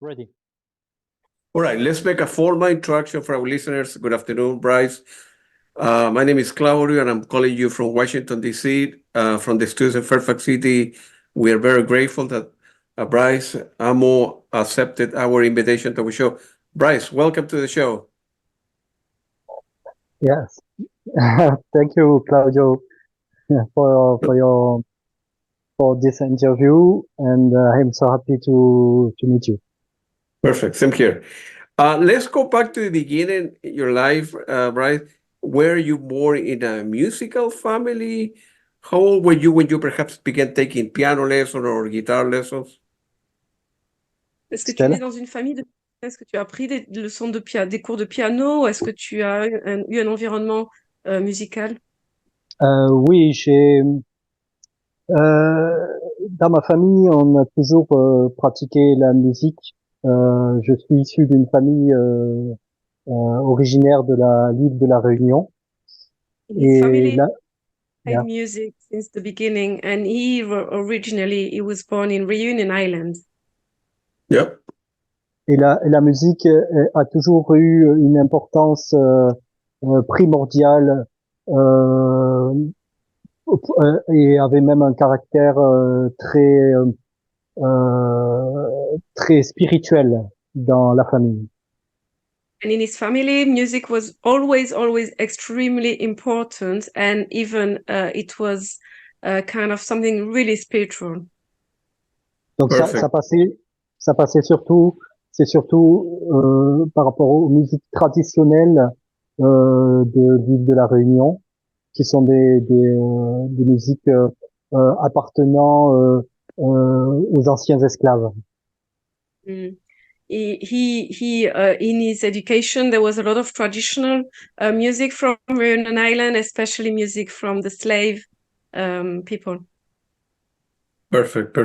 Ready. All right, let's make a formal introduction for our listeners. Good afternoon, Brice. My name is Claudio, and I'm calling you from Washington, D.C., from the studios in Fairfax City. We are very grateful that Brice Amo accepted our invitation to the show. Brice, welcome to the show. Yes. Thank you, Claudio, for this interview, and I'm so happy to meet you. Perfect. Same here. Let's go back to the beginning in your life, Brice. Were you born in a musical family? How old were you when you perhaps began taking piano lessons or guitar lessons? Est-ce que tu es né dans une famille de... Est-ce que tu as appris des leçons de des cours de piano? Est-ce que tu as eu un environnement musical? Oui, dans ma famille, on a toujours pratiqué la musique. Je suis issu d'une famille originaire de l'île de la Réunion. His family played music since the beginning, and he was born in Reunion Island. Yep. Et la musique a toujours eu une importance primordiale et avait même un caractère très spirituel dans la famille. And in his family, music was always extremely important, and even it was kind of something really spiritual. Donc ça passait surtout, c'est surtout par rapport aux musiques traditionnelles de l'île de la Réunion, qui sont des musiques appartenant aux anciens esclaves. Mm. He in his education, there was a lot of traditional music from Reunion Island, especially music from the slave people. Perfect.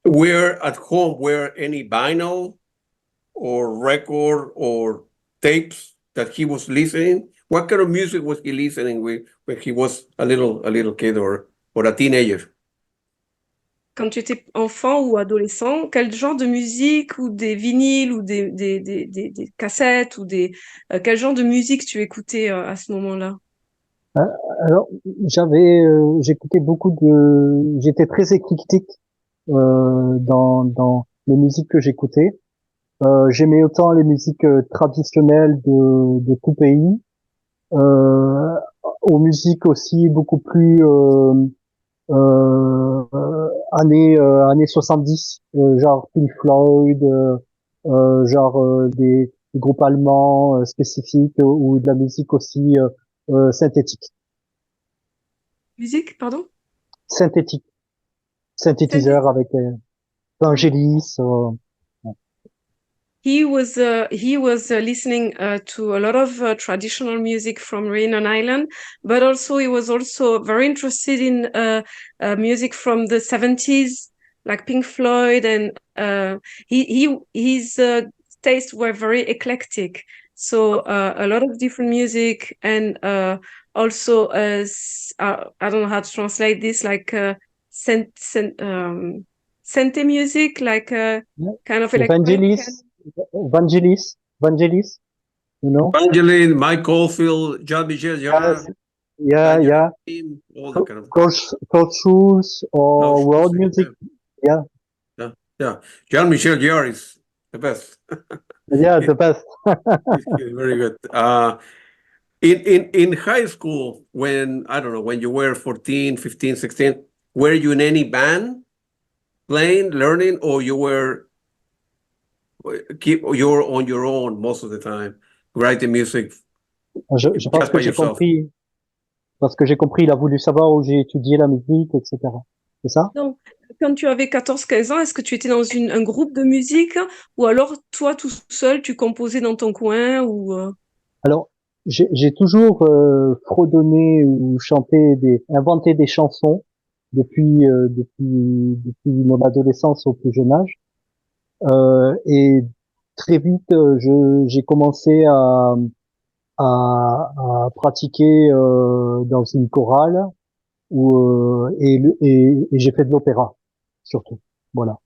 Were at home, were any vinyl or record or tapes that he was listening? What kind of music was he listening with when he was a little kid or a teenager? Quand tu étais enfant ou adolescent, quel genre de musique ou des vinyles ou des cassettes ou quel genre de musique tu écoutais à ce moment-là? Alors, j'écoutais j'étais très éclectique dans les musiques que j'écoutais. J'aimais autant les musiques traditionnelles de tout pays, aux musiques aussi beaucoup plus années 70, genre Pink Floyd, genre des groupes allemands spécifiques, ou de la musique aussi synthétique. Musique, pardon? Synthétique. Synthétiseur avec Vangelis. He was listening to a lot of traditional music from Reunion Island, but also he was also very interested in music from the 70s, like Pink Floyd, and his tastes were very eclectic. So a lot of different music, and also I don't know how to translate this, like synth music, like kind of electronic. Vangelis, you know? Vangelis, Mike Oldfield, Jean-Michel Jarre. Yeah. All that kind of Kurt Schulz or world music. Yeah. Jean-Michel Jarre is the best. Yeah, the best. Very good. In high school, when you were 14, 15, 16, were you in any band playing, learning, or you're on your own most of the time, writing music? Je pense que j'ai compris. Parce que j'ai compris, il a voulu savoir où j'ai étudié la musique, etc. C'est ça? Donc, quand tu avais 14-15 ans, est-ce que tu étais dans un groupe de musique, ou alors toi tout seul, tu composais dans ton coin ou Alors, j'ai toujours fredonné ou inventé des chansons depuis mon adolescence au plus jeune âge. Et très vite, j'ai commencé à pratiquer dans une chorale et j'ai fait de l'opéra surtout. Voilà.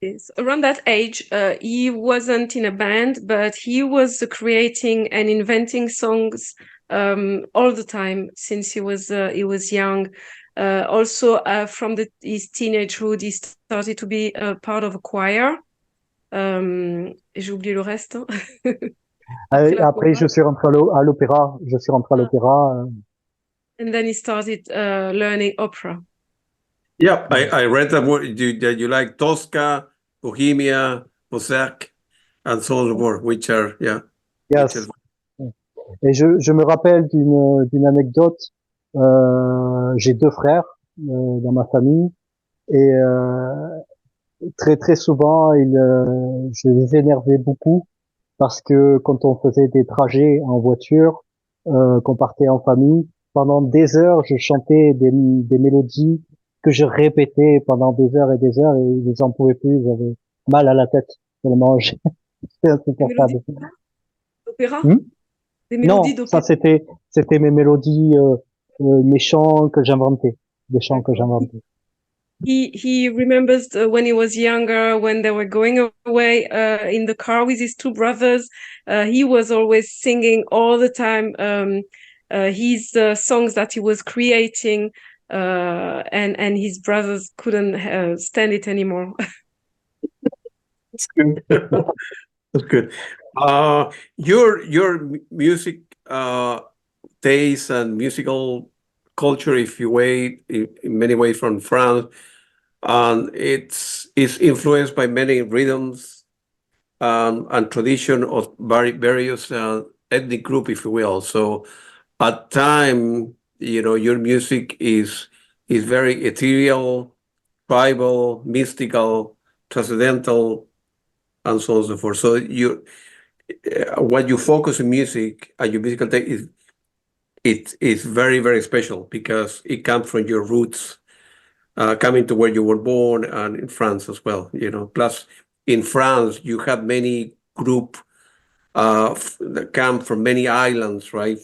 Yes. Around that age, he wasn't in a band, but he was creating and inventing songs all the time since he was young. Also, from his teenagehood, he started to be a part of a choir. J'ai oublié le reste. Hein. Après, je suis rentré à l'opéra. Je suis rentré à l'opéra. And then he started learning opera. Yeah, I read that you like Tosca, Bohemia, Wozzeck, and so on, which are, yeah. Yes. Et je me rappelle d'une anecdote. J'ai deux frères dans ma famille et très souvent je les énervais beaucoup parce que quand on faisait des trajets en voiture, qu'on partait en famille, pendant des heures, je chantais des mélodies que je répétais pendant des heures et des heures et ils n'en pouvaient plus, ils avaient mal à la tête tellement j'étais insupportable. Opéra? Des mélodies d'opéra? Non, ça c'était mes mélodies, mes chants que j'inventais, des chants que j'inventais. He remembers when he was younger, when they were going away in the car with his two brothers. He was always singing all the time his songs that he was creating, and his brothers couldn't stand it anymore. That's good. That's good. Your music taste and musical culture, if you wait, in many ways from France, and it's influenced by many rhythms and tradition of various ethnic group, if you will. So at time, your music is very ethereal, tribal, mystical, transcendental, and so on and so forth. So what you focus in music and your musical taste is very, very special because it comes from your roots, coming to where you were born and in France as well. Plus in France you have many group that come from many islands, right?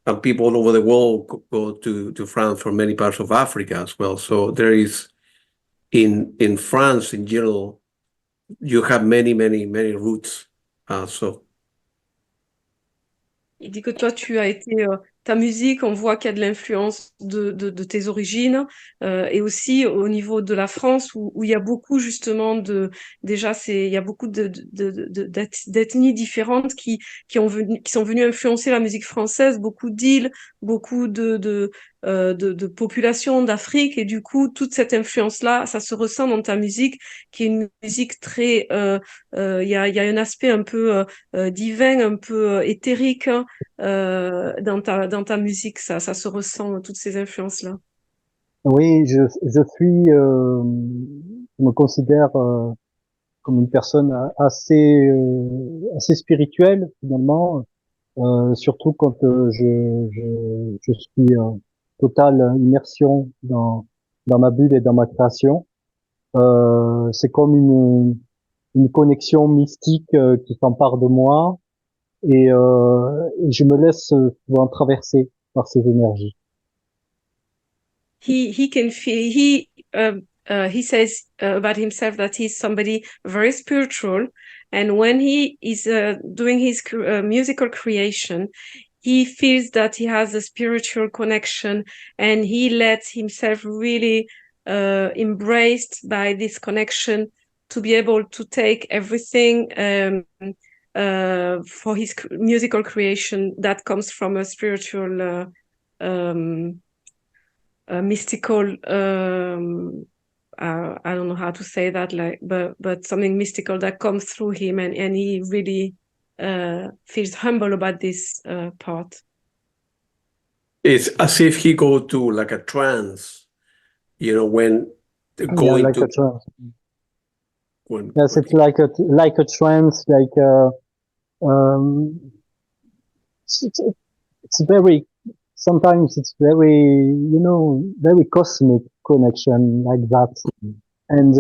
And people all over the world go to France from many parts of Africa as well. So there is in France in general, you have many roots. Il dit que toi, tu as été ta musique, on voit qu'il y a de l'influence de tes origines, et aussi au niveau de la France où il y a beaucoup justement il y a beaucoup d'ethnies différentes qui sont venues influencer la musique française, beaucoup d'îles, beaucoup de populations d'Afrique, et du coup toute cette influence-là, ça se ressent dans ta musique, qui est une musique très, il y a un aspect un peu divin, un peu éthérique, hein, dans ta musique, ça se ressent, toutes ces influences-là. Oui, je me considère comme une personne assez spirituelle finalement, surtout quand je suis en totale immersion dans ma bulle et dans ma création. C'est comme une connexion mystique qui s'empare de moi et je me laisse souvent traverser par ces énergies. He can feel, he says about himself that he's somebody very spiritual, and when he is doing his musical creation, he feels that he has a spiritual connection, and he lets himself really embraced by this connection to be able to take everything for his musical creation that comes from a spiritual mystical, I don't know how to say that, but something mystical that comes through him, and he really feels humble about this part. It's as if he go to like a trance, when going like to a trance. Yes, it's like a trance, it's very, sometimes it's very, very cosmic connection like that. And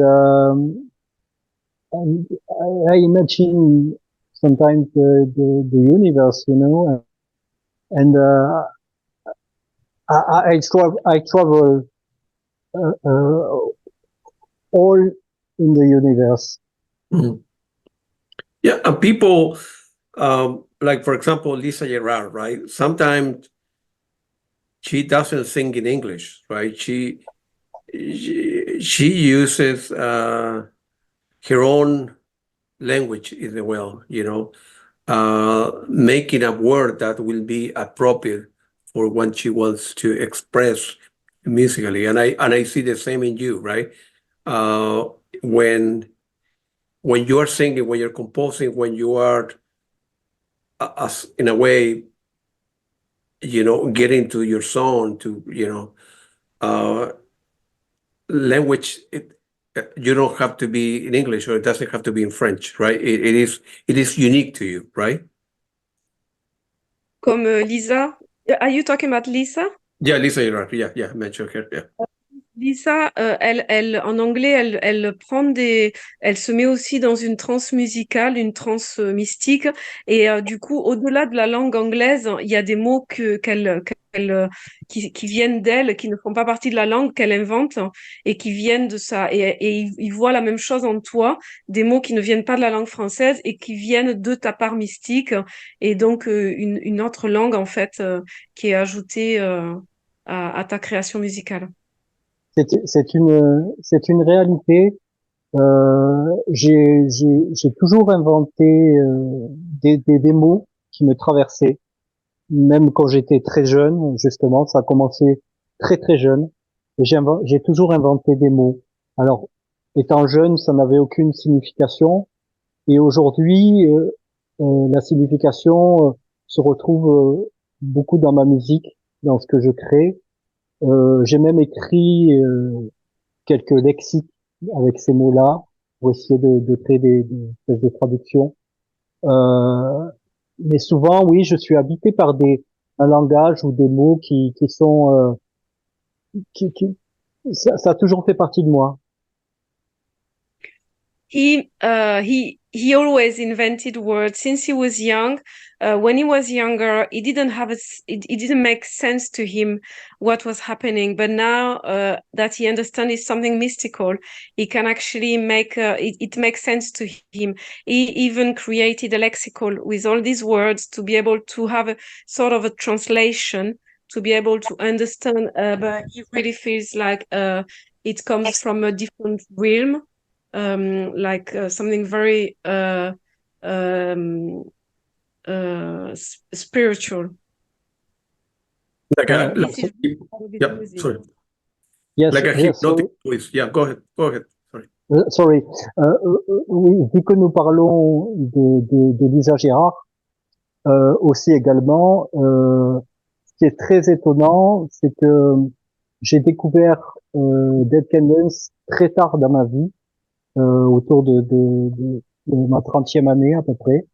I imagine sometimes the universe, and I travel all in the universe. Mm-hmm. Yeah, and people, like, for example, Lisa Gerrard, right? Sometimes she doesn't sing in English, right? She uses her own language as well, making a word that will be appropriate for what she wants to express musically. And I see the same in you, right? Uh, when you are singing, when you're composing, when you are, as in a way, getting to your song, to language. You don't have to be in English, or it doesn't have to be in French, right? It is unique to you, right? Comme Lisa. Are you talking about Lisa? Yeah, Lisa Gerrard. Yeah, I mentioned her. Yeah. Lisa, en anglais, elle se met aussi dans une transe musicale, une transe mystique. Et du coup, au-delà de la langue anglaise, il y a des mots qui viennent d'elle, qui ne font pas partie de la langue qu'elle invente et qui viennent de ça. Et il voit la même chose en toi, des mots qui ne viennent pas de la langue française et qui viennent de ta part mystique. Et donc, une autre langue, en fait, qui est ajoutée à ta création musicale. C'est une réalité. J'ai toujours inventé des mots qui me traversaient, même quand j'étais très jeune. Justement, ça a commencé très très jeune. Et j'ai toujours inventé des mots. Alors, étant jeune, ça n'avait aucune signification. Et aujourd'hui, la signification se retrouve beaucoup dans ma musique, dans ce que je crée. J'ai même écrit quelques lexiques avec ces mots-là pour essayer de créer des espèces de traductions. Mais souvent, oui, je suis habité par un langage ou des mots qui sont ça a toujours fait partie de moi. He always invented words since he was young. When he was younger, it didn't make sense to him what was happening. But now that he understands something mystical, he can actually it makes sense to him. He even created a lexical with all these words to be able to have a sort of a translation, to be able to understand. But he really feels like it comes from a different realm. Something very spiritual. Like a, sorry. Yes, like a hypnotic voice. Yeah, go ahead. Sorry. Sorry. Oui, vu que nous parlons de Lisa Gerrard, aussi également, ce qui est très étonnant, c'est que j'ai découvert Dead Candence très tard dans ma vie, autour de ma 30e année à peu près.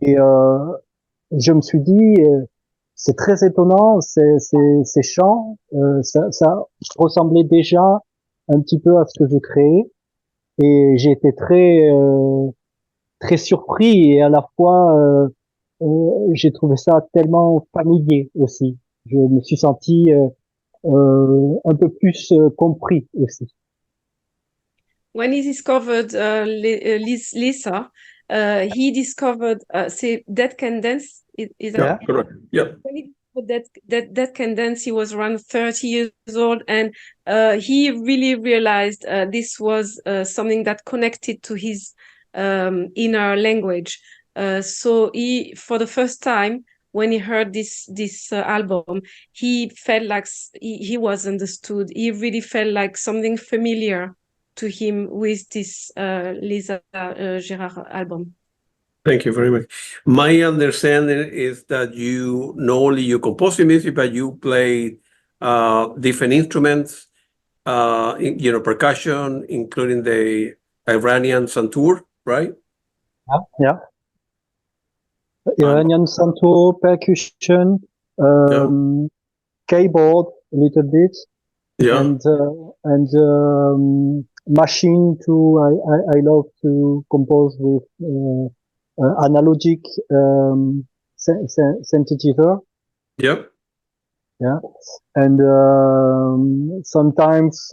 Et je me suis dit, c'est très étonnant, ces chants, ça ressemblait déjà un petit peu à ce que je créais. Et j'ai été très surpris et à la fois, j'ai trouvé ça tellement familier aussi. Je me suis senti un peu plus compris aussi. When he discovered Lisa, he discovered Dead Candence. Is that correct? Yeah. When he discovered Dead Candence, he was around 30 years old, and he really realized this was something that connected to his inner language. So he, for the first time, when he heard this album, he felt like he was understood. He really felt like something familiar to him with this Lisa Gerrard album. Thank you very much. My understanding is that you not only you compose music, but you play different instruments, percussion, including the Iranian santur, right? Yeah. Iranian santur, percussion, keyboard a little bit, and machine too. I love to compose with analogic synthesizer. Yep. Yeah, and sometimes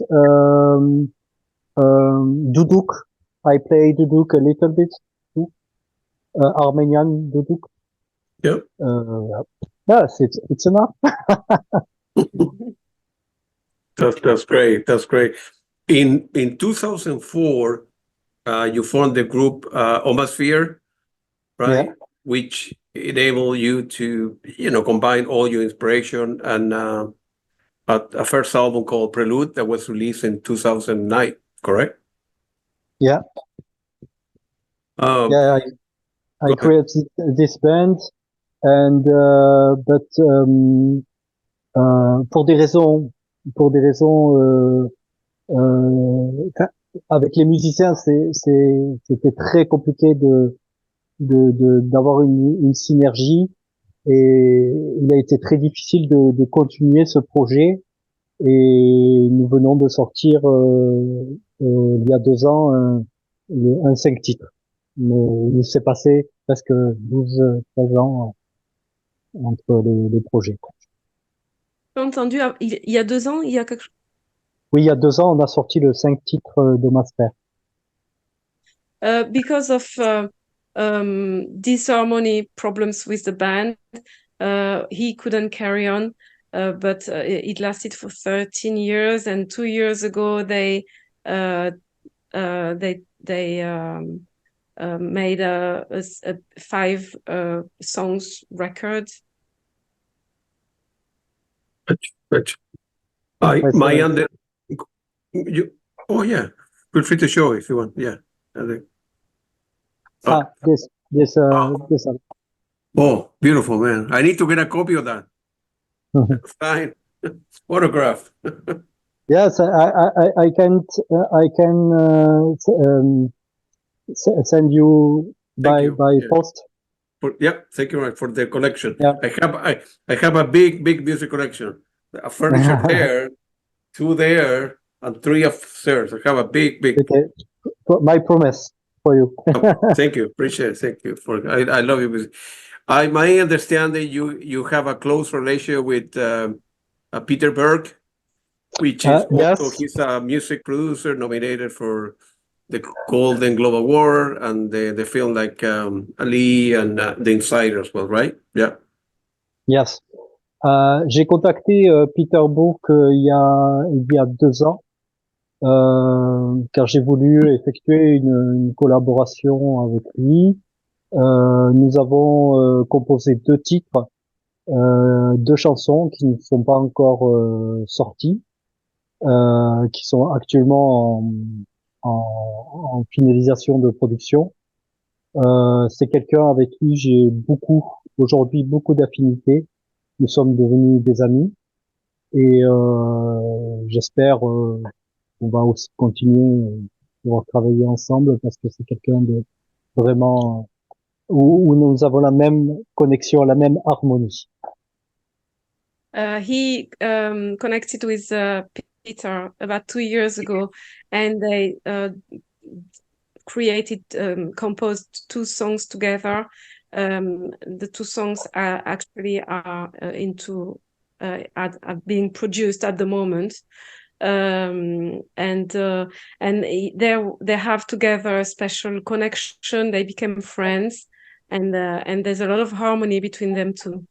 duduk. I play duduk a little bit too. Armenian duduk. Yep. Yes, it's enough. That's great. That's great. In 2004, you formed the group Omasphere, right? Yeah. Which enabled you to, combine all your inspiration and a first album called Prelude that was released in 2009, correct? Yeah. Yeah, I created this band, and but pour des raisons, avec les musiciens, c'était très compliqué d'avoir une synergie, et il a été très difficile de continuer ce projet. Et nous venons de sortir il y a 2 ans un 5 titres. Mais il s'est passé presque 12-13 ans entre les projets. J'ai entendu, il y a 2 ans, il y a quelque chose. Oui, il y a 2 ans, on a sorti le 5 titres de Master. Because of disharmony problems with the band, he couldn't carry on. But it lasted for 13 years, and 2 years ago they made a 5 songs record. Oh yeah, feel free to show if you want. Yeah. This. Oh, beautiful, man! I need to get a copy of that. Fine. Photograph. Yes, I can send you by post. Thank you for the collection. Yeah. I have a big music collection. A furniture there, 2 there, and 3 upstairs. I have a big. Okay. My promise for you. Thank you. Appreciate it. Thank you I love you. My understanding, you have a close relationship with Peter Berg, which is also he's a music producer nominated for the Golden Globe Award and the film like Ali and The Insider as well, right? Yeah. Yes. J'ai contacté Peter Book il y a 2 ans, car j'ai voulu effectuer une collaboration avec lui. Nous avons composé 2 titres, 2 chansons qui ne sont pas encore sorties, qui sont actuellement en finalisation de production. C'est quelqu'un avec qui j'ai aujourd'hui beaucoup d'affinités. Nous sommes devenus des amis, et j'espère qu'on va aussi continuer pouvoir travailler ensemble, parce que c'est quelqu'un de vraiment où nous avons la même connexion, la même harmonie. He connected with Peter about 2 years ago, and they composed 2 songs together. The 2 songs are being produced at the moment, and they have together a special connection. They became friends, and there's a lot of harmony between them too.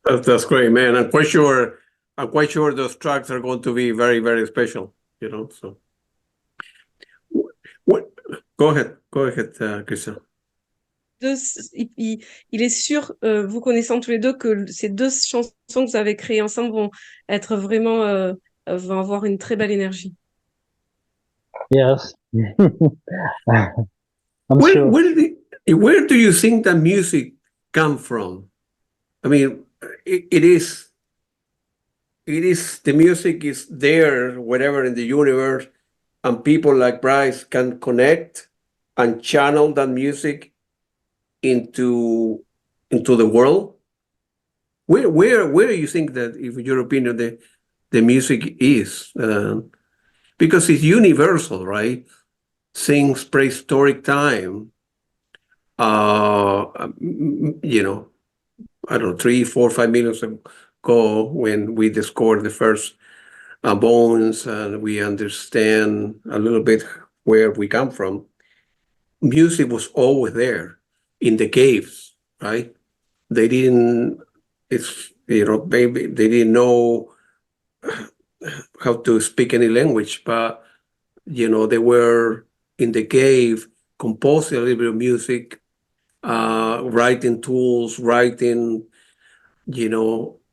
That's great, man. I'm quite sure those tracks are going to be very, very special. So. Go ahead, Christian. Il est sûr, vous connaissant tous les deux, que ces 2 chansons que vous avez créées ensemble vont être vraiment, vont avoir une très belle énergie. Yes. Where do you think that music come from? I mean, it is the music is there wherever in the universe, and people like Brice can connect and channel that music into the world. Where you think that, in your opinion, the music is? Because it's universal, right? Since prehistoric time, I don't know, 3, 4, 5 million ago, when we discovered the first bones and we understand a little bit where we come from, music was always there in the caves, right? They didn't, maybe they didn't know how to speak any language, but, they were in the cave composing a little bit of music, writing tools, writing, in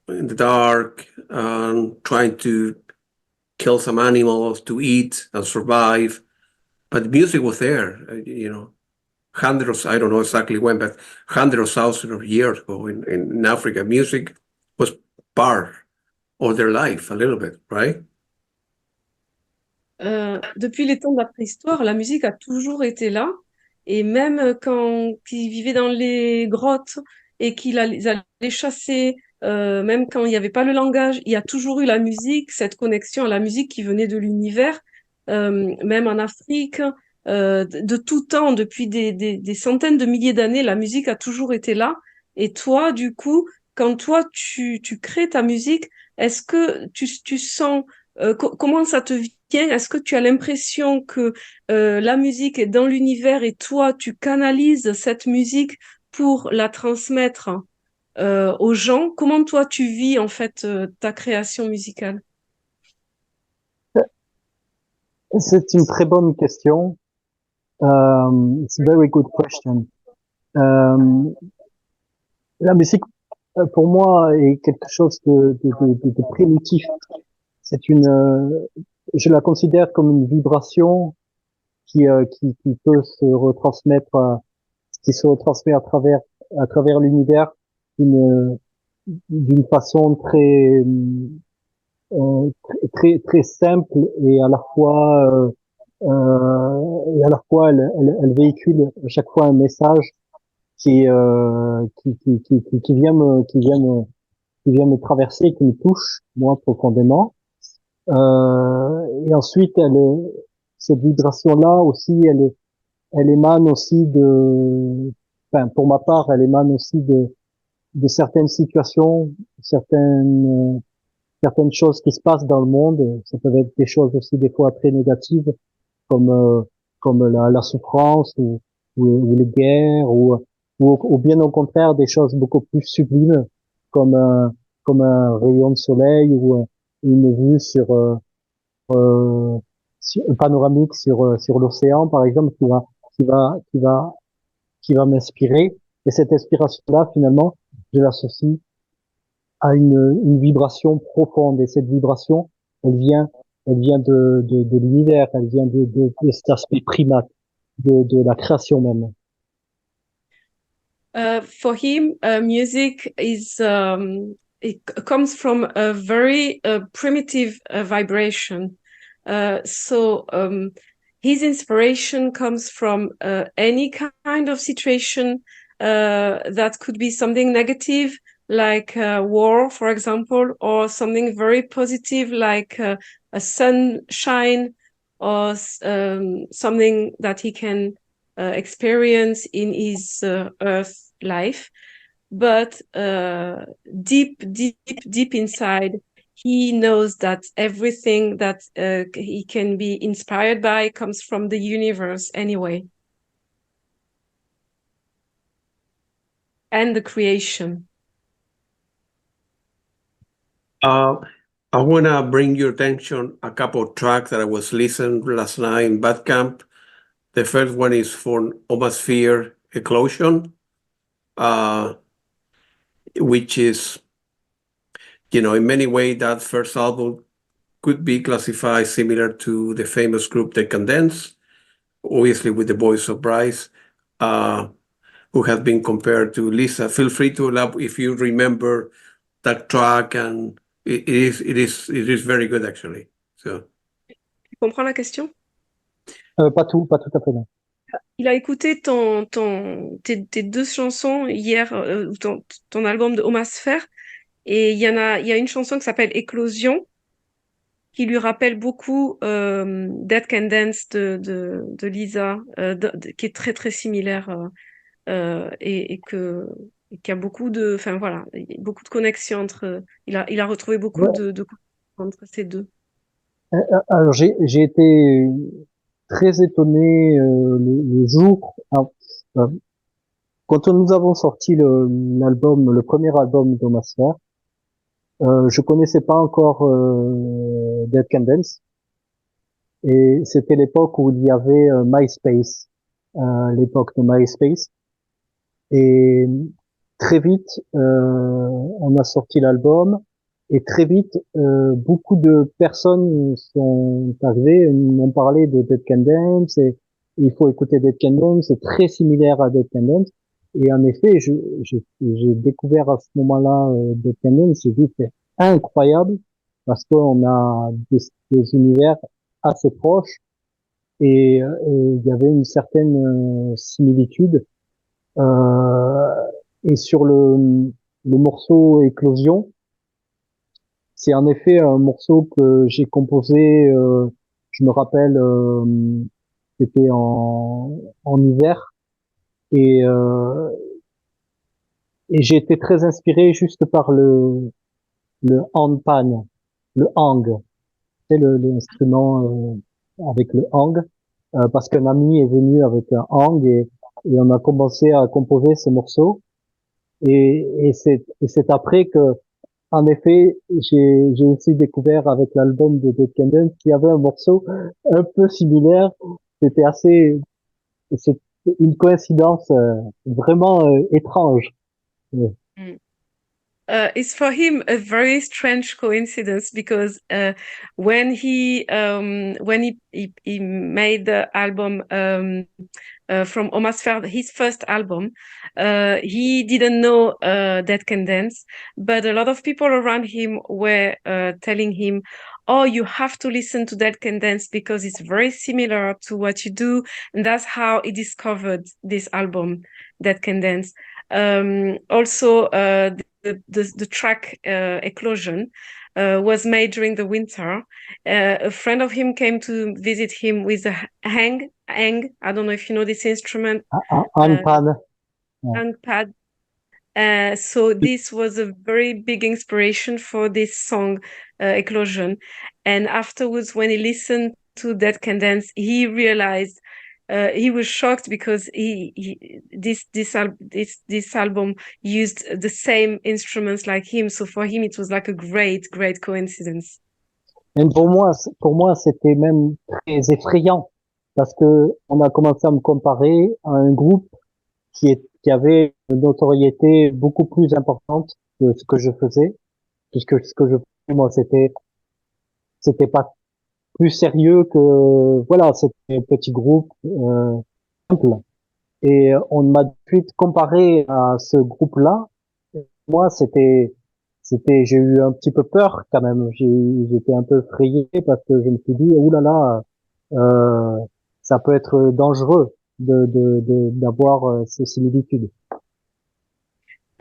the dark, trying to kill some animals to eat and survive. But the music was there, hundreds, I don't know exactly when, but hundreds of thousands of years ago in Africa, music was part of their life a little bit, right? Depuis les temps de la préhistoire, la musique a toujours été là. Et même quand ils vivaient dans les grottes et ils allaient chasser, même quand il n'y avait pas le langage, il y a toujours eu la musique, cette connexion à la musique qui venait de l'univers. Même en Afrique, de tout temps, depuis des centaines de milliers d'années, la musique a toujours été là. Et toi, du coup, quand toi, tu crées ta musique, est-ce que tu sens, comment ça te vient? Est-ce que tu as l'impression que la musique est dans l'univers et toi, tu canalises cette musique pour la transmettre aux gens? Comment toi, tu vis en fait ta création musicale? C'est une très bonne question. It's a very good question. La musique, pour moi, est quelque chose de primitif. C'est je la considère comme une vibration qui peut se retransmettre, qui se retransmet à travers l'univers d'une, d'une façon très simple et à la fois, elle véhicule à chaque fois un message qui vient me traverser, qui me touche, moi, profondément. Et ensuite, cette vibration-là aussi, elle émane aussi enfin, pour ma part, elle émane aussi de certaines situations, certaines choses qui se passent dans le monde. Ça peut être des choses aussi des fois très négatives, comme comme la souffrance ou les guerres ou bien au contraire des choses beaucoup plus sublimes comme comme un rayon de soleil ou une vue panoramique sur l'océan par exemple qui va qui va qui va m'inspirer et cette inspiration là finalement je l'associe à une vibration profonde et cette vibration elle vient de l'univers elle vient de cet aspect primate de la création même. For him, music it comes from a very primitive vibration. So his inspiration comes from any kind of situation that could be something negative, like war, for example, or something very positive, like a sunshine, or something that he can experience in his earth life. But deep inside, he knows that everything that he can be inspired by comes from the universe anyway, and the creation. I want to bring your attention a couple of tracks that I was listening last night in Bandcamp. The first one is for Omasphere Eclosion, which is, in many ways, that first album could be classified similar to the famous group Decadence, obviously with the voice of Brice, who has been compared to Lisa. Feel free to elaborate if you remember that track, and it is very good actually. So. Tu comprends la question? Pas tout à fait non. Il a écouté tes deux chansons hier, ton album de Homasphère, et il y a une chanson qui s'appelle Éclosion, qui lui rappelle beaucoup Dead Can Dance de Lisa, qui est très très similaire et qui a beaucoup enfin voilà, beaucoup de connexions entre. Il a retrouvé beaucoup Ouais. de connexions entre ces deux. Alors j'ai été très étonné le jour euh, quand nous avons sorti le premier album d'Homasphère. Je connaissais pas encore Dead Can Dance et c'était l'époque où il y avait MySpace, l'époque de MySpace. Et très vite, on a sorti l'album et très vite, beaucoup de personnes sont arrivées, m'ont parlé de Dead Can Dance et il faut écouter Dead Can Dance, c'est très similaire à Dead Can Dance. Et en effet, j'ai découvert à ce moment-là Dead Can Dance, j'ai dit c'est incroyable parce qu'on a des univers assez proches et il y avait une certaine similitude. Euh, et sur le morceau Éclosion, c'est en effet un morceau que j'ai composé, je me rappelle, c'était en hiver, et, euh, et j'ai été très inspiré juste par le handpan, le hang, c'est l'instrument avec le hang, parce qu'un ami est venu avec un hang et on a commencé à composer ce morceau. Et c'est après que, en effet, j'ai aussi découvert avec l'album de Dead Can Dance qu'il y avait un morceau un peu similaire. C'était assez, c'est une coïncidence vraiment étrange. Mm. It's for him a very strange coincidence because when he made the album from Omasphère, his first album, he didn't know Dead Can Dance, but a lot of people around him were telling him, "Oh, you have to listen to Dead Can Dance because it's very similar to what you do," and that's how he discovered this album, Dead Can Dance. Also, the track Eclosion was made during the winter. A friend of him came to visit him with a hang. I don't know if you know this instrument. Handpan. Hang pad. So this was a very big inspiration for this song, Eclosion. And afterwards, when he listened to Dead Can Dance, he realized he was shocked because this album used the same instruments like him. So for him, it was like a great coincidence. Même pour moi, c'était même très effrayant parce que on a commencé à me comparer à un groupe qui avait une notoriété beaucoup plus importante que ce que je faisais, puisque ce que je faisais, moi, c'était pas plus sérieux que, voilà, c'était un petit groupe, simple. Et on m'a tout de suite comparé à ce groupe-là. Moi, j'ai eu un petit peu peur quand même. J'étais un peu effrayé parce que je me suis dit, ouh là là, euh, ça peut être dangereux d'avoir ces similitudes.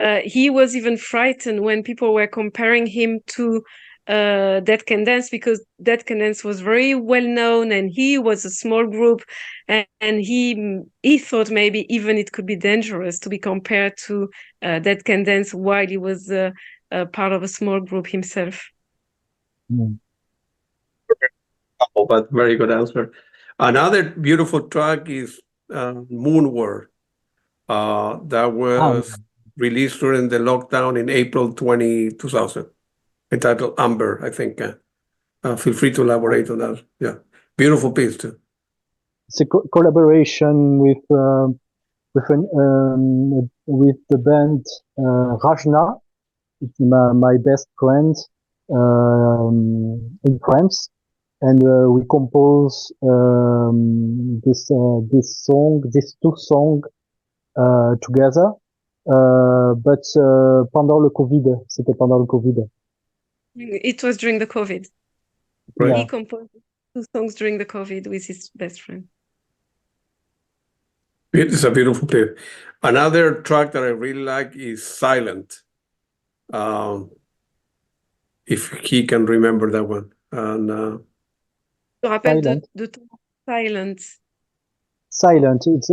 He was even frightened when people were comparing him to Dead Can Dance because Dead Can Dance was very well known and he was a small group, and he thought maybe even it could be dangerous to be compared to Dead Can Dance while he was part of a small group himself. Mm. Oh, but very good answer. Another beautiful track is Moonward. That was released during the lockdown in April 2000, entitled Amber, I think. Feel free to elaborate on that. Yeah, beautiful piece too. It's a collaboration with the band Rajna. It's my best friend in France, and we compose this two songs together. But pendant le Covid, c'était pendant le Covid. It was during the COVID. Right. He composed 2 songs during the COVID with his best friend. It's a beautiful piece. Another track that I really like is Silent. If he can remember that one. And Je me rappelle Silent. de ton Silent. Silent. It's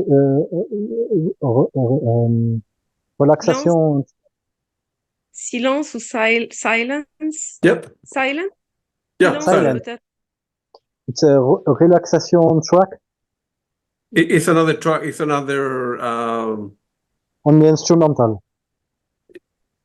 relaxation. Silence ou silence? yep. Silent? Yeah, Silence, silent. peut-être. It's a relaxation track. It's another track. It's another. On the instrumental.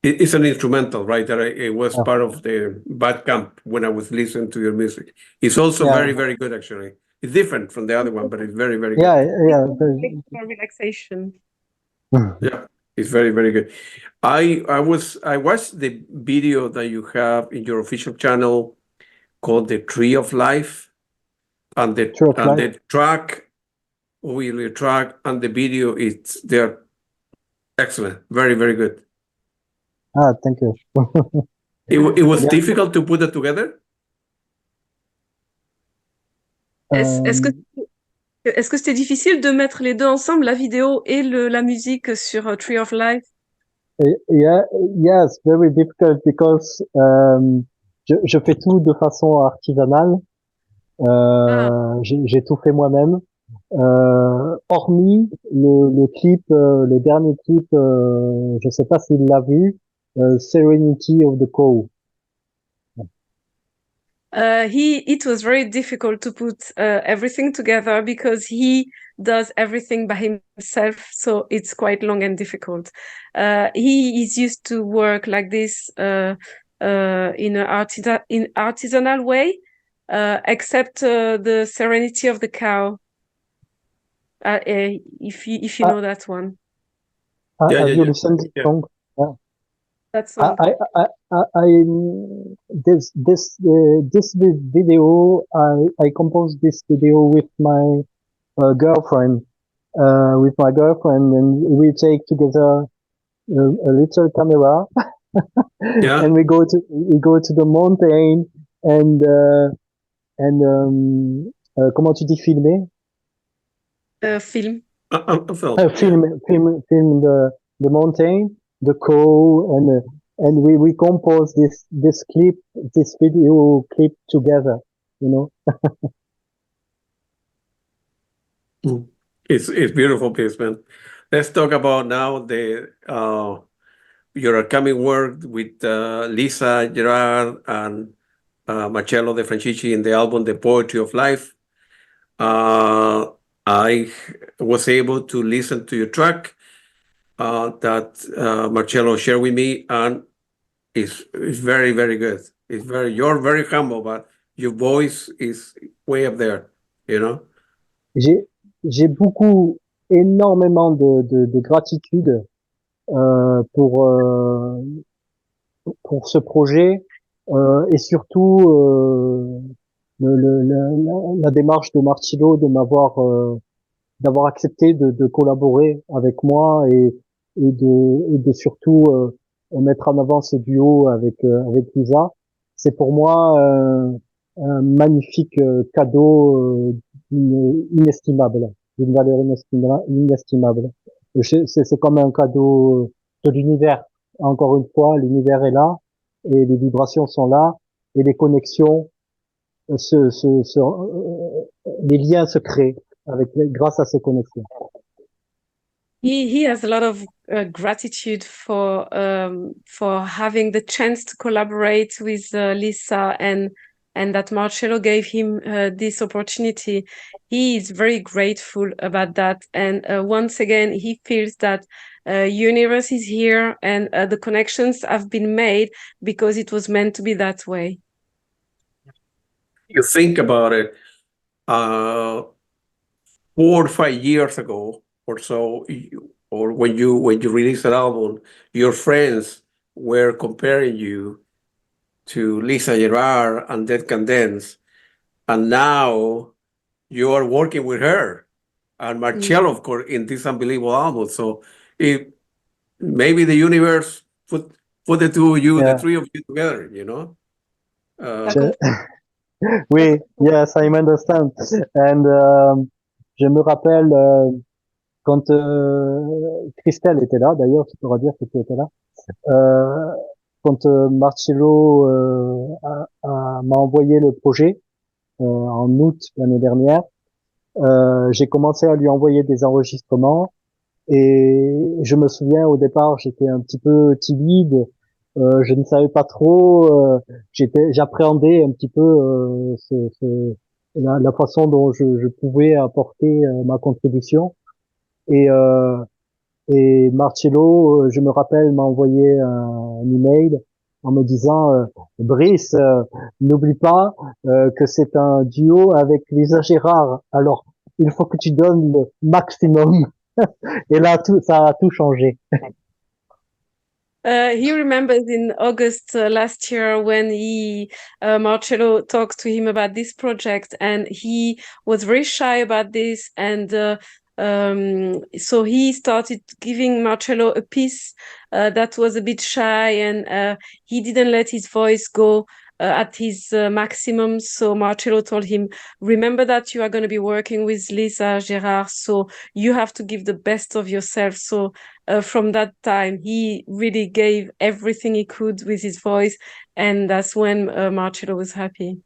It's an instrumental, right? That it was part of the Bandcamp when I was listening to your music. It's also very, very good, actually. It's different from the other one, but it's very, very good. Yeah. For relaxation. Yeah, it's very, very good. I watched the video that you have in your official channel called The Tree of Life, and the track, the track and the video, they're excellent. Very, very good. Thank you. It was difficult to put it together? Est-ce que c'était difficile de mettre les deux ensemble, la vidéo et la musique sur Tree of Life? Yes, very difficult because je fais tout de façon artisanale. J'ai tout fait moi-même. Hormis le clip, le dernier clip, je sais pas s'il l'a vu, Serenity of the Cow. It was very difficult to put everything together because he does everything by himself, so it's quite long and difficult. He is used to work like this in an artisanal way, except the Serenity of the Cow. If you know that one. Have you listened to the song? That song. This video, I composed this video with my girlfriend, and we take together a little camera, and we go to the mountain, and comment tu dis filmer? Film. Film the mountain, the cow, and we compose this video clip together, you know. It's beautiful piece, man. Let's talk about now your upcoming work with Lisa Gerrard and Marcello De Francisci in the album The Poetry of Life. I was able to listen to your track that Marcello shared with me, and it's very, very good. You're very humble, but your voice is way up there, you know. J'ai énormément de gratitude pour ce projet et surtout la démarche de Marcello d'avoir accepté de collaborer avec moi et de surtout mettre en avant ce duo avec Lisa. C'est pour moi un magnifique cadeau inestimable, d'une valeur inestimable. C'est comme un cadeau de l'univers. Encore une fois, l'univers est là et les vibrations sont là et les connexions, les liens se créent grâce à ces connexions. He has a lot of gratitude for having the chance to collaborate with Lisa and that Marcello gave him this opportunity. He is very grateful about that, and once again he feels that universe is here and the connections have been made because it was meant to be that way. You think about it, 4 or 5 years ago or so, or when you released an album, your friends were comparing you to Lisa Gerrard and Dead Can Dance, and now you are working with her and Marcello, of course, in this unbelievable album. So maybe the universe put the two of you, the three of you together, you know. Oui, yes, I understand. And je me rappelle quand Christelle était là, d'ailleurs, tu pourras dire que tu étais là. Quand Marcello m'a envoyé le projet en août l'année dernière, j'ai commencé à lui envoyer des enregistrements et je me souviens au départ j'étais un petit peu timide, je ne savais pas trop, j'appréhendais un petit peu la façon dont je pouvais apporter ma contribution. Et, euh, et Marcello, je me rappelle, m'a envoyé un email en me disant Brice, n'oublie pas que c'est un duo avec Lisa Gerrard. Alors, il faut que tu donnes le maximum. Et là, ça a tout changé. He remembers in August last year when Marcello talked to him about this project, and he was very shy about this, and so he started giving Marcello a piece that was a bit shy, and he didn't let his voice go at his maximum. So Marcello told him, remember that you are going to be working with Lisa Gerrard, so you have to give the best of yourself. So from that time, he really gave everything he could with his voice, and that's when Marcello was happy.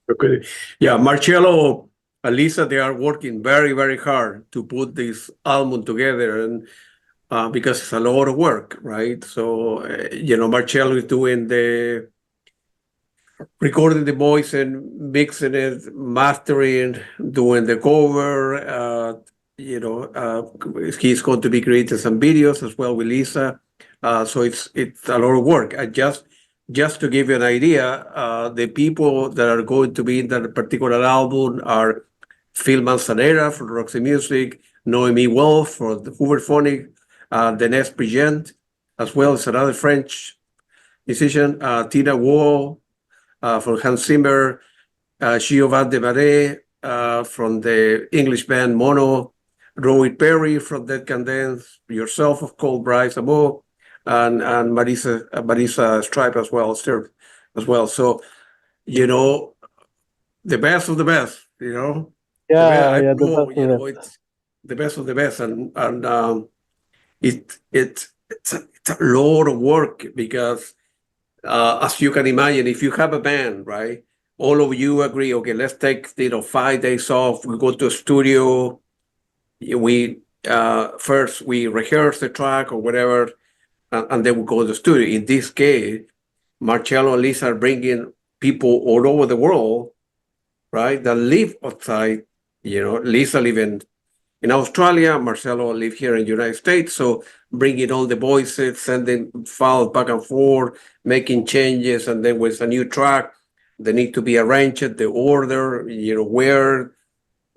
Okay. Yeah, Marcello and Lisa, they are working very, very hard to put this album together, and because it's a lot of work, right? So, Marcello is doing the recording the voice and mixing it, mastering, doing the cover. He's going to be creating some videos as well with Lisa. So it's a lot of work. Just to give you an idea, the people that are going to be in that particular album are Phil Manzanera for Roxy Music, Noemi Wolf for the Hooverphonic, Denise Brigent, as well as another French musician, Tina Wall, from Hans Zimmer, Giovanni de Marais from the English band Mono, Roy Perry from Dead Can Dance, yourself, of course, Brice Amo, and Marisa Stripe as well, Stir as well. So, the best of the best, the best, I Yeah, don't the know, best of it. it's the best of the best, and it's a lot of work because as you can imagine, if you have a band, right, all of you agree, okay, let's take 5 days off. We go to a studio. We first we rehearse the track or whatever, and then we go to the studio. In this case, Marcello and Lisa are bringing people all over the world, right, that live outside. Lisa live in Australia, Marcello live here in the United States, so bringing all the voices, sending files back and forth, making changes, and then with a new track, they need to be arranged, the order, where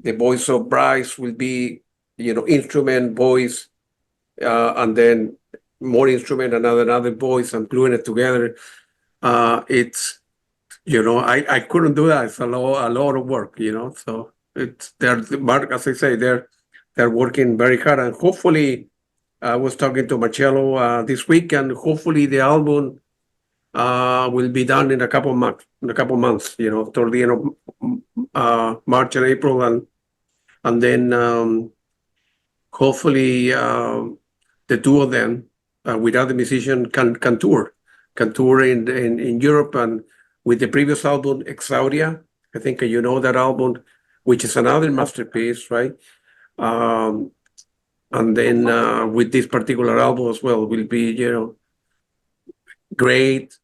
the voice of Brice will be, instrument, voice, and then more instrument, another voice, and gluing it together. It's, I couldn't do that. It's a lot of work, so as I say, they're working very hard, and hopefully, I was talking to Marcello this week, and hopefully the album will be done in a couple of months. Toward the end of March and April, and then hopefully the two of them, without the musician, can tour in Europe, and with the previous album, Exauria. I think you know that album, which is another masterpiece, right? And then with this particular album as well, will be great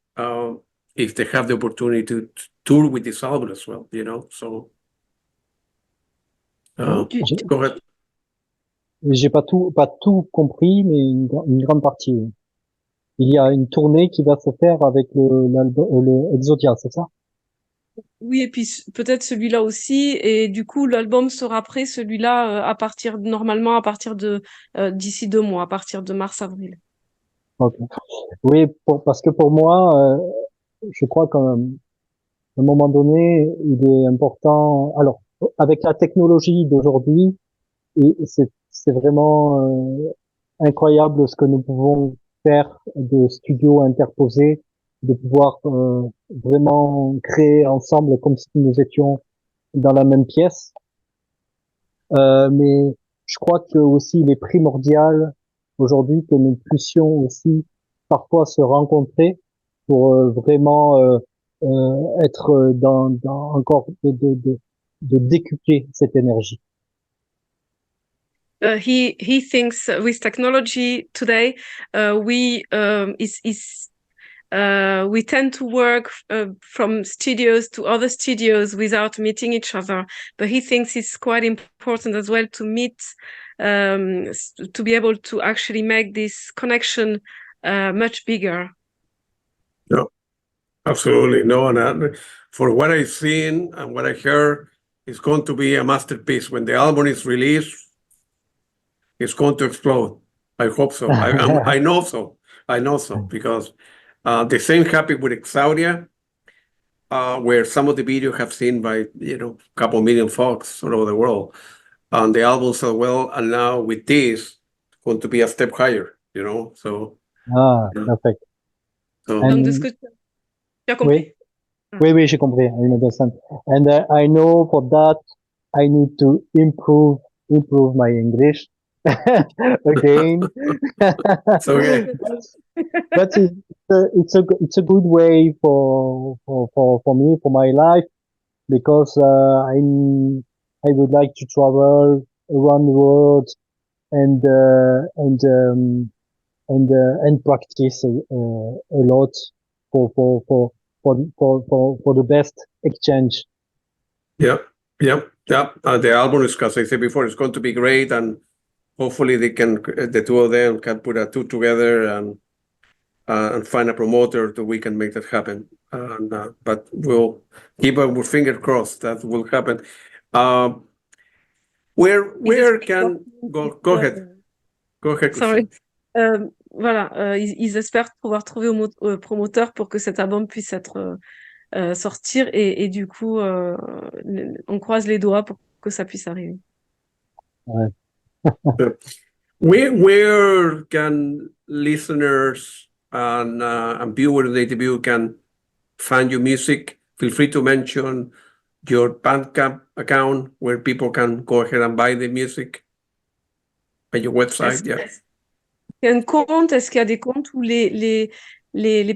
if they have the opportunity to tour with this album as well. So go ahead. J'ai pas tout compris, mais une grande partie. Oui. Il y a une tournée qui va se faire avec le Exodia, c'est ça? Oui, et puis peut-être celui-là aussi, et du coup l'album sera prêt, celui-là, normalement à partir de d'ici 2 mois, à partir de mars-avril. Okay. Oui, parce que pour moi, je crois qu'à un moment donné, il est important. Alors, avec la technologie d'aujourd'hui, c'est vraiment incroyable ce que nous pouvons faire de studios interposés, de pouvoir vraiment créer ensemble comme si nous étions dans la même pièce. Mais je crois que aussi il est primordial aujourd'hui que nous puissions aussi parfois se rencontrer pour vraiment être dans encore de décupler cette énergie. He thinks with technology today, we is we tend to work from studios to other studios without meeting each other. But he thinks it's quite important as well to meet, to be able to actually make this connection much bigger. No, absolutely. No, and for what I've seen and what I heard, it's going to be a masterpiece. When the album is released, it's going to explode. I hope so. I know so. I know so, because the same happened with Exaudia, where some of the videos have seen by, a couple million folks all over the world. And the album sold well, and now with this, it's going to be a step higher, so. Perfect. So, Donc, de ce que tu as compris. Oui, j'ai compris. I understand. And I know for that, I need to improve my English again. So, okay. But it's a good way for me, for my life, because I would like to travel around the world and practice a lot for the best exchange. Yeah. The album is, as I said before, it's going to be great, and hopefully the two of them can put a two together and find a promoter that we can make that happen. But we'll keep our finger crossed that will happen. Where can go ahead? Go ahead. Sorry. Voilà, ils espèrent pouvoir trouver promoteur pour que cet album puisse être sortir, et du coup, on croise les doigts pour que ça puisse arriver. Ouais. Where can listeners and viewers of Native View can find your music? Feel free to mention your Bandcamp account where people can go ahead and buy the music, and your website. Il y a un compte, est-ce qu'il y a des comptes où les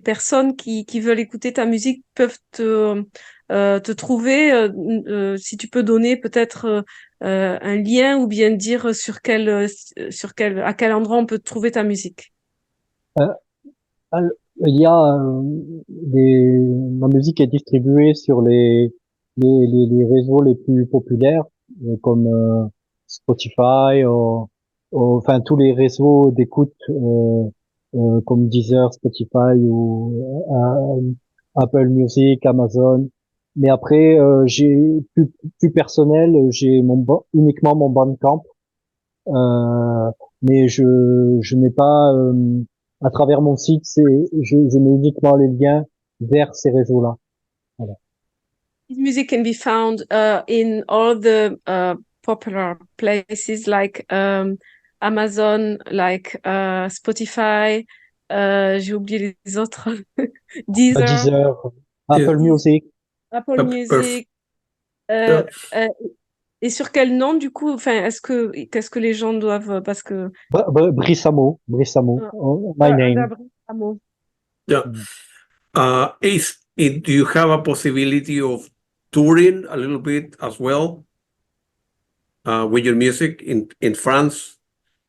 personnes qui veulent écouter ta musique peuvent te trouver, si tu peux donner peut-être un lien, ou bien dire à quel endroit on peut trouver ta musique. Il y a ma musique est distribuée sur les réseaux les plus populaires, comme Spotify, enfin tous les réseaux d'écoute comme Deezer, Spotify ou Apple Music, Amazon. Mais après, j'ai plus personnel, j'ai uniquement mon Bandcamp, mais je n'ai pas à travers mon site, je mets uniquement les liens vers ces réseaux-là. Voilà. His music can be found in all the popular places like Amazon, like Spotify. J'ai oublié les autres. Deezer, Apple Music. Apple Music. Et sur quel nom, du coup, enfin, qu'est-ce que les gens doivent, parce que. Brice Amo, my name. Brice Amo. Yeah. Do you have a possibility of touring a little bit as well with your music in France,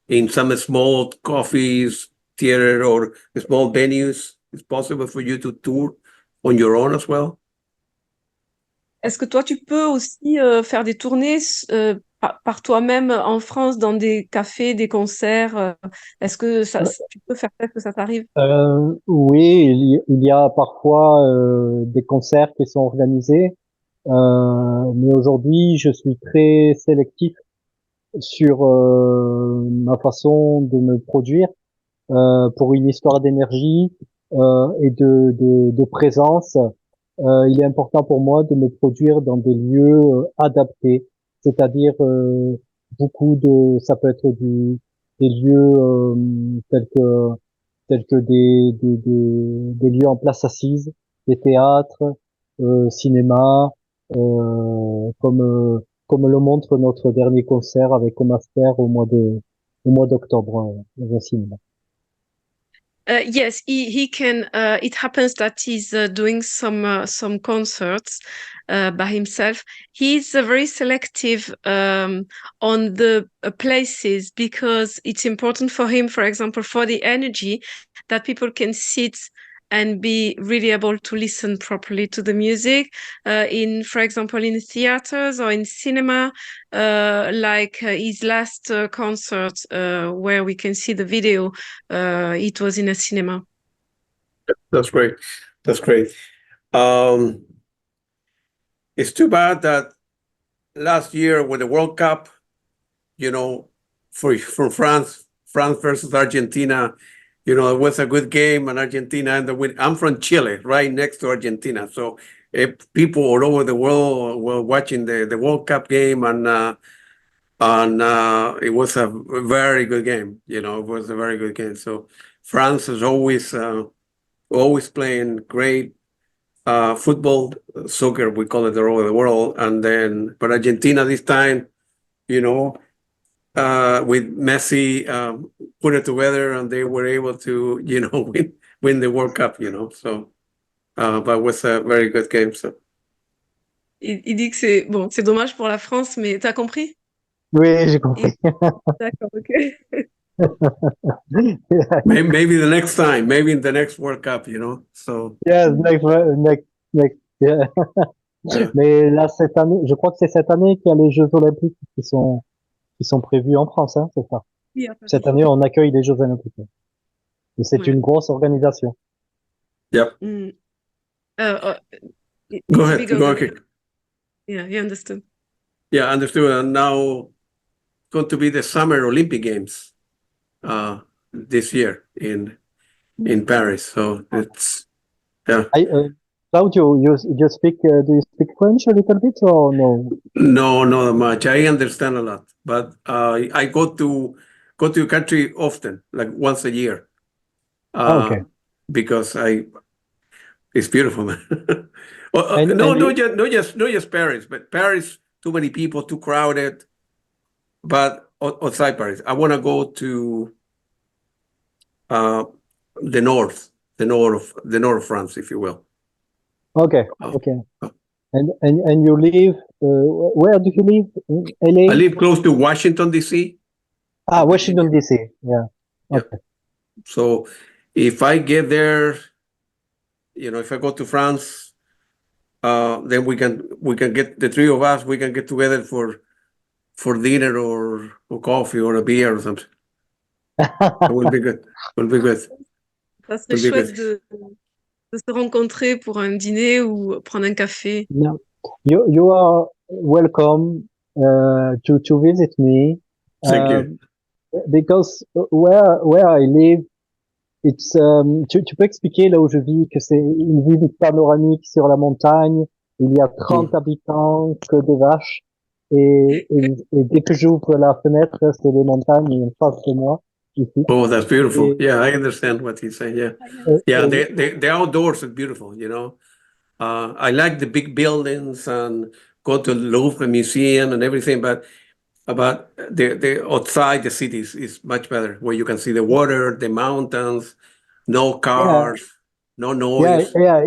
in some small coffees, theater, or small venues? It's possible for you to tour on your own as well? Est-ce que toi, tu peux aussi faire des tournées par toi-même en France, dans des cafés, des concerts? Est-ce que tu peux faire ça, que ça t'arrive? Oui, il y a parfois des concerts qui sont organisés, mais aujourd'hui, je suis très sélectif sur ma façon de me produire pour une histoire d'énergie et de présence. Il est important pour moi de me produire dans des lieux adaptés, c'est-à-dire ça peut être des lieux tels que des lieux en place assise, des théâtres, cinéma, comme le montre notre dernier concert avec Master au mois d'octobre au cinéma. Yes, he can. It happens that he's doing some concerts by himself. He's very selective on the places, because it's important for him, for example, for the energy, that people can sit and be really able to listen properly to the music. For example, in theaters or in cinema, like his last concert, where we can see the video, it was in a cinema. That's great. That's great. It's too bad that last year with the World Cup, for France versus Argentina, it was a good game, and Argentina ended with. I'm from Chile, right next to Argentina, so people all over the world were watching the World Cup game, and it was a very good game. It was a very good game. So France is always playing great football, soccer, we call it all over the world, but Argentina this time, with Messi, put it together, and they were able to, win the World Cup, so, but it was a very good game, so. Il dit que c'est dommage pour la France, mais t'as compris? Oui, j'ai compris. D'accord, ok. Maybe the next time, maybe in the next World Cup, so. Yes, next, yeah. Yeah. Mais là, cette année, je crois que c'est cette année qu'il y a les Jeux Olympiques qui sont prévus en France, hein, c'est ça. Oui, cette année, on accueille les Jeux Olympiques. Et c'est une grosse organisation. Yep. Go ahead. Go ahead. Yeah, you understood. Yeah, understood. And now it's going to be the Summer Olympic Games this year in Paris. So it's, yeah. Claudio, you speak, do you speak French a little bit or no? No, not much. I understand a lot, but I go to your country often, like once a year. Okay. Because it's beautiful, man. Not just Paris, but Paris, too many people, too crowded. But outside Paris, I want to go to the north of France, if you will. Okay. Okay. And you live, where do you live? In LA? I live close to Washington, D.C. Washington, D.C. Yeah. Okay. Yeah. So if I get there, if I go to France, then we can get, the three of us, we can get together for dinner or coffee or a beer or something. It will be good. Will be good. Ça serait chouette de se rencontrer pour un dîner ou prendre un café. No. You are welcome to visit me. Thank you. Because where I live, it's tu peux expliquer là où je vis que c'est une vue panoramique sur la montagne. Il y a 30 habitants, que des vaches, et dès que j'ouvre la fenêtre, c'est les montagnes en face de moi. Ici. Oh, that's beautiful. Yeah, I understand what he's saying. Yeah, yeah. The outdoors are beautiful. I like the big buildings and go to the Louvre Museum and everything, but the outside the cities is much better, where you can see the water, the mountains, no cars, no noise. Yeah.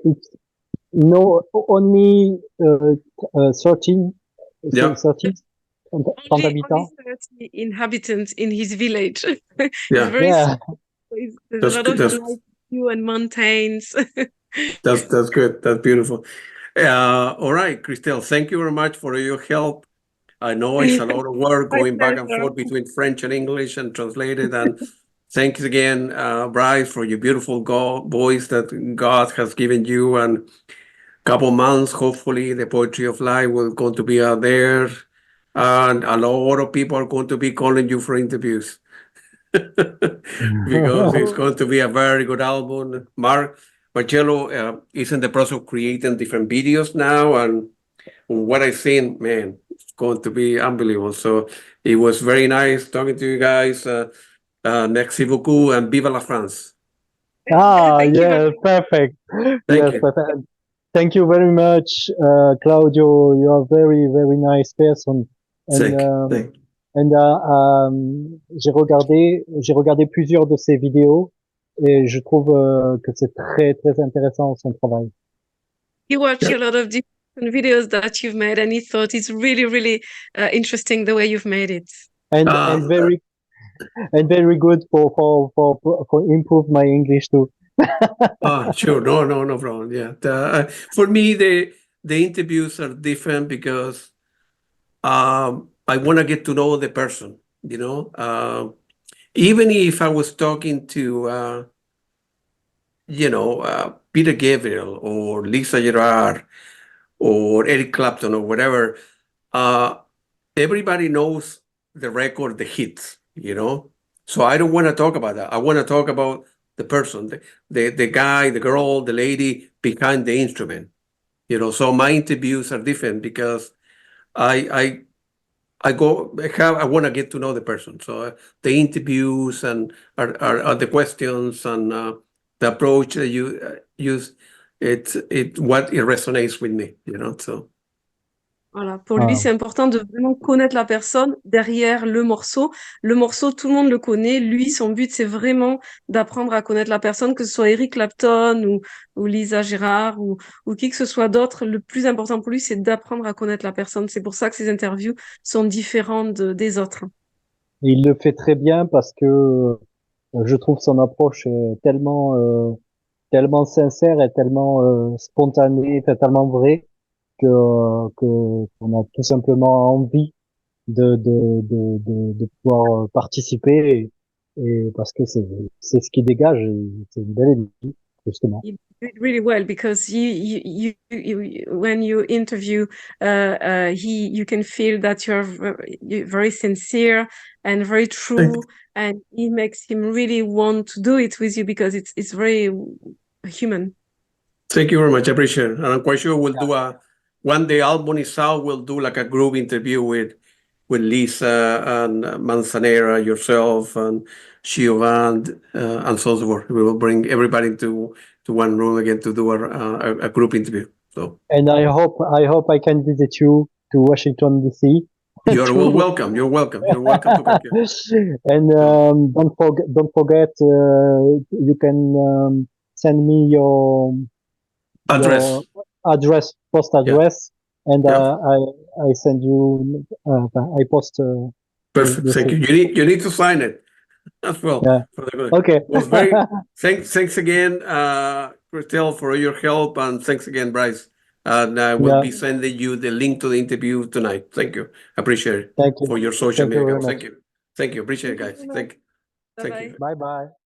It's no only 13. Yeah. 13 only 30 inhabitants in his village. Yeah. There's a lot of view and mountains. That's good. That's beautiful. All right, Christelle, thank you very much for your help. I know it's a lot of work going back and forth between French and English and translated. And thanks again, Brice, for your beautiful voice that God has given you. And a couple months, hopefully, the Poetry of Life will going to be out there. And a lot of people are going to be calling you for interviews. Because it's going to be a very good album. Marcello is in the process of creating different videos now. And what I've seen, man, it's going to be unbelievable. So it was very nice talking to you guys. Merci beaucoup and vive la France. Yes, perfect. Thank you. Perfect. Thank you very much, Claudio. You are very, very nice person. And j'ai regardé plusieurs de ses vidéos et je trouve que c'est très, très intéressant son travail. He watched a lot of different videos that you've made, and he thought it's really, really interesting the way you've made it. And very good for improve my English too. Sure. No problem. Yeah. For me, the interviews are different because I want to get to know the person, you know. Even if I was talking to, Peter Gabriel or Lisa Gerrard or Eric Clapton or whatever, everybody knows the record, the hits, you know. So I don't want to talk about that. I want to talk about the person, the guy, the girl, the lady behind the instrument, you know. So my interviews are different because I I want to get to know the person. So the interviews and are the questions and the approach that you use, it what it resonates with me, you know. So Voilà. Pour lui, c'est important de vraiment connaître la personne derrière le morceau. Le morceau, tout le monde le connaît. Lui, son but, c'est vraiment d'apprendre à connaître la personne, que ce soit Eric Clapton ou Lisa Gerrard ou qui que ce soit d'autre. Le plus important pour lui, c'est d'apprendre à connaître la personne. C'est pour ça que ses interviews sont différentes des autres. Et il le fait très bien parce que je trouve son approche tellement sincère et tellement spontanée, tellement vraie qu'on a tout simplement envie de pouvoir participer et parce que c'est ce qui dégage, c'est une belle énergie, justement. You do it really well because you when you interview, you can feel that you're very sincere and very true, and it makes him really want to do it with you because it's very human. thank you very much. I appreciate it. And I'm quite sure we'll do when the album is out, we'll do like a group interview with Lisa and Manzanera, yourself, and Giovanni, and so forth. We will bring everybody to one room again to do a group interview. So, and I hope I can visit you to Washington DC. You're welcome. You're welcome. You're welcome to come here. And don't forget, you can send me your Address. post address, and Yeah. I send you. I post. Perfect. Thank you. You need to sign it as well. Yeah. Okay. It was very thanks again, Christelle, for your help, and thanks again, Brice. And I will be sending you the link to the interview tonight. Thank you. Appreciate it. Thank you For your social Thank you media. very much. Thank you. Thank you. Appreciate it, guys. Thank you. Bye-bye. you. Bye bye.